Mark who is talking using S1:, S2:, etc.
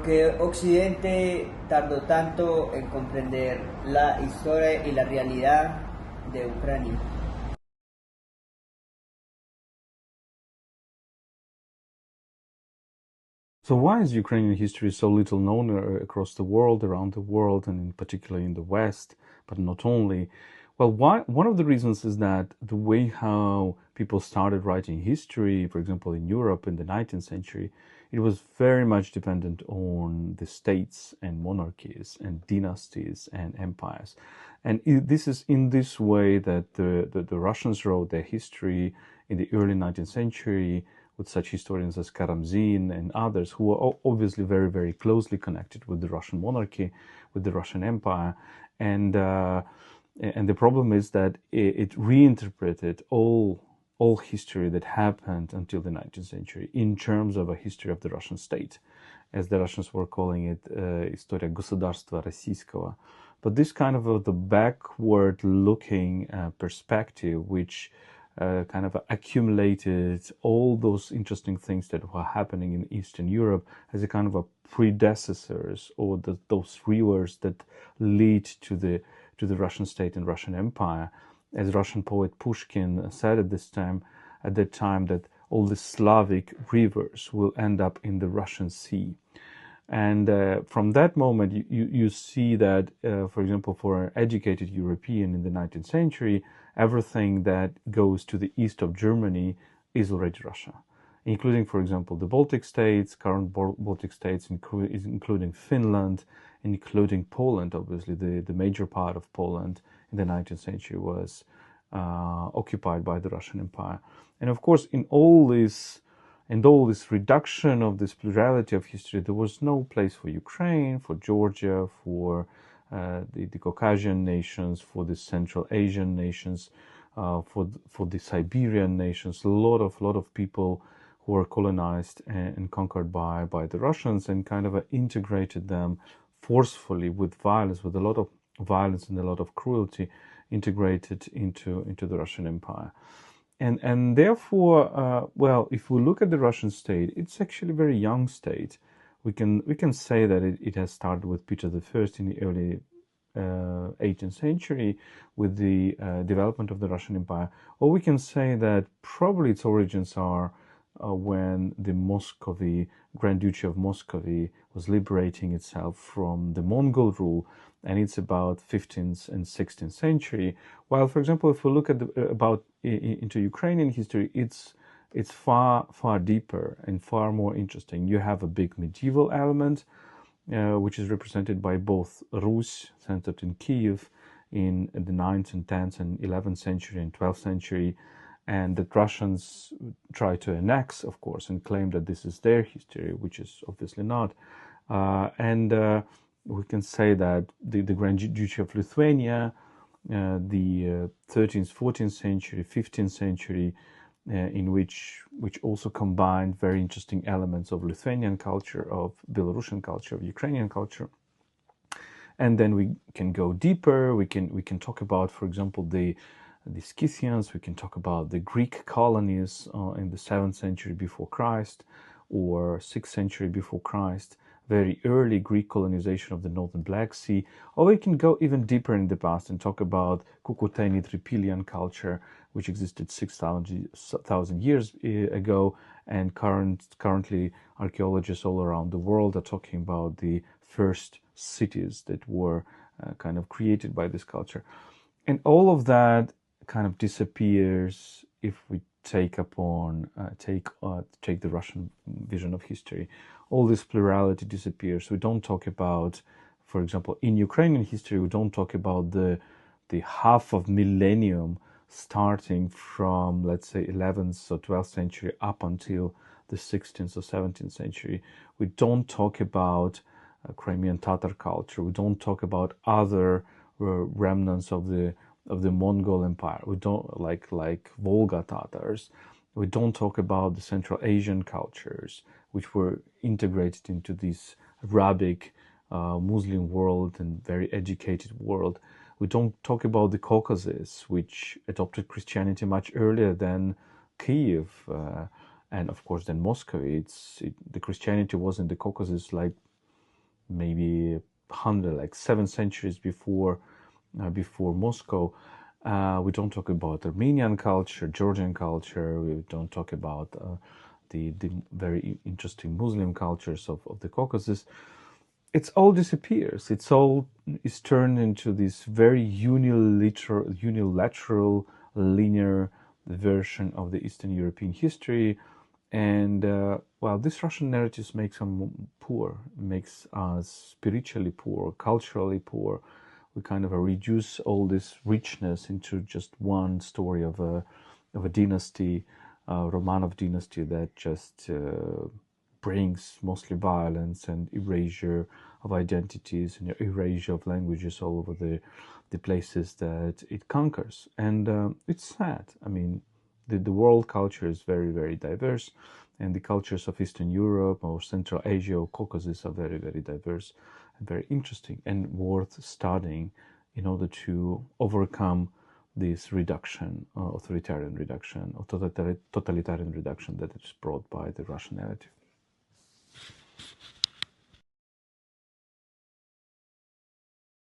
S1: Que Occidente tardó tanto en comprender la historia y la realidad de Ucrania.
S2: So why is Ukrainian history so little known across the world, around the world, and in particular in the West, but not only? Well, one of the reasons is that the way how people started writing history, for example, in Europe in the 19th century, it was very much dependent on the states and monarchies and dynasties and empires. And this is in this way that the Russians wrote their history in the early 19th century, with such historians as Karamzin and others who are obviously very, very closely connected with the Russian monarchy, with the Russian Empire. And the problem is that it reinterpreted all history that happened until the 19th century in terms of a history of the Russian state, as the Russians were calling it, история государства российского. But this kind of the backward-looking perspective, which kind of accumulated all those interesting things that were happening in Eastern Europe as a kind of a predecessors, or those rivers that lead to the Russian state and Russian Empire. As Russian poet Pushkin said at that time, that all the Slavic rivers will end up in the Russian Sea. And from that moment, you see that, for example, for an educated European in the 19th century, everything that goes to the east of Germany is already Russia, including, for example, the Baltic states, current Baltic states, including Finland, including Poland. Obviously, the major part of Poland in the 19th century was occupied by the Russian Empire. And of course, in all this reduction of this plurality of history, there was no place for Ukraine, for Georgia, for the Caucasian nations, for the Central Asian nations, for the Siberian nations. A lot of people who were colonized and conquered by the Russians, and kind of integrated them forcefully with violence, with a lot of violence and a lot of cruelty, integrated into the Russian Empire. And therefore, well, if we look at the Russian state, it's actually a very young state. We can say that it has started with Peter I in the early 18th century with the development of the Russian Empire, or we can say that probably its origins are when the Muscovy, Grand Duchy of Muscovy, was liberating itself from the Mongol rule, and it's about 15th and 16th century. While, for example, if we look at into Ukrainian history, it's far deeper and far more interesting. You have a big medieval element, which is represented by both Rus, centered in Kiev, in the 9th and 10th and 11th century and 12th century, and that Russians try to annex, of course, and claim that this is their history, which is obviously not. We can say that the Grand Duchy of Lithuania, the 13th, 14th century, 15th century, in which also combined very interesting elements of Lithuanian culture, of Belarusian culture, of Ukrainian culture. And then we can go deeper. We can talk about, for example, the Scythians. We can talk about the Greek colonies in the 7th century before Christ, or 6th century before Christ, very early Greek colonization of the northern Black Sea. Or we can go even deeper in the past and talk about Cucuteni Tripilian culture, which existed 6,000 years ago, and currently archaeologists all around the world are talking about the first cities that were kind of created by this culture. And all of that kind of disappears if we take the Russian vision of history. All this plurality disappears. We don't talk about, for example, in Ukrainian history, we don't talk about the half of millennium starting from, let's say, 11th or 12th century up until the 16th or 17th century. We don't talk about Crimean Tatar culture. We don't talk about other remnants of the Mongol Empire. We don't like Volga Tatars. We don't talk about the Central Asian cultures, which were integrated into this Arabic Muslim world and very educated world. We don't talk about the Caucasus, which adopted Christianity much earlier than Kiev, and of course then Moscow. The Christianity was in the Caucasus like maybe 100, like 7 centuries before Moscow. We don't talk about Armenian culture, Georgian culture. We don't talk about the very interesting Muslim cultures of the Caucasus. It's all disappears. It's all is turned into this very unilateral, linear version of the Eastern European history. And well, this Russian narrative makes us poor, makes us spiritually poor, culturally poor. We kind of reduce all this richness into just one story of a dynasty, Romanov dynasty, that just brings mostly violence and erasure of identities and erasure of languages all over the places that it conquers. And it's sad. I mean, the world culture is very, very diverse, and the cultures of Eastern Europe or Central Asia or Caucasus are very, very diverse and very interesting and worth studying in order to overcome this reduction, authoritarian reduction, or totalitarian reduction that is brought by the Russian narrative.